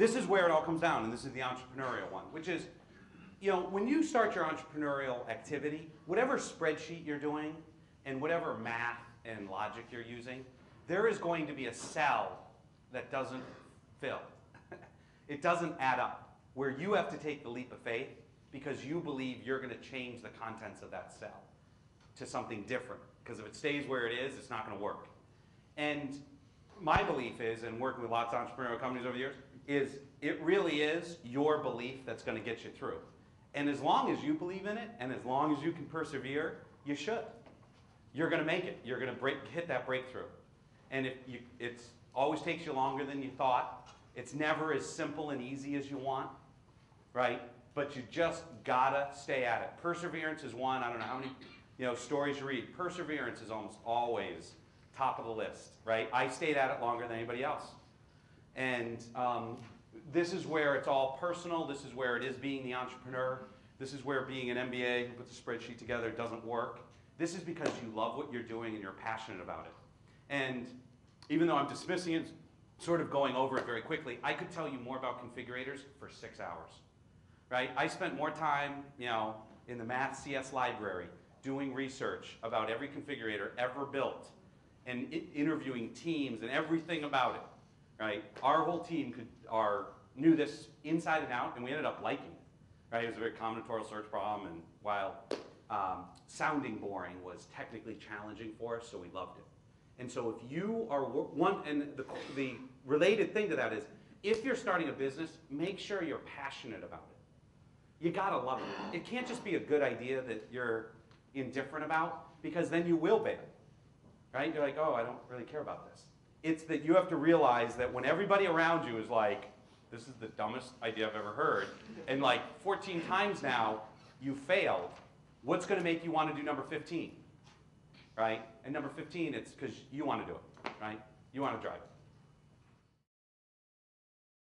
this is where it all comes down, and this is the entrepreneurial one, which is, when you start your entrepreneurial activity, whatever spreadsheet you're doing and whatever math and logic you're using, there is going to be a cell that doesn't fill. It doesn't add up, where you have to take the leap of faith because you believe you're going to change the contents of that cell to something different. Because if it stays where it is, it's not going to work. And my belief is, and working with lots of entrepreneurial companies over the years, is it really is your belief that's going to get you through. And as long as you believe in it, and as long as you can persevere, you should. You're going to make it. You're going to hit that breakthrough. And it always takes you longer than you thought. It's never as simple and easy as you want, right? But you just gotta stay at it. Perseverance is one. I don't know how many stories you read. Perseverance is almost always top of the list, right? I stayed at it longer than anybody else. And this is where it's all personal. This is where it is being the entrepreneur. This is where being an MBA who puts a spreadsheet together doesn't work. This is because you love what you're doing and you're passionate about it. And even though I'm dismissing it, sort of going over it very quickly, I could tell you more about configurators for 6 hours, right? I spent more time, in the Math CS library doing research about every configurator ever built and interviewing teams and everything about it, right? Our whole team knew this inside and out, and we ended up liking it, right? It was a very combinatorial search problem, and while sounding boring was technically challenging for us, so we loved it. And so if you are the related thing to that is, if you're starting a business, make sure you're passionate about it. You gotta love it. It can't just be a good idea that you're indifferent about, because then you will bail, right? You're like, oh, I don't really care about this. It's that you have to realize that when everybody around you is like, this is the dumbest idea I've ever heard, and like 14 times now you failed, what's gonna make you wanna do number 15? Right? And number 15, it's because you want to do it, right? You want to drive it.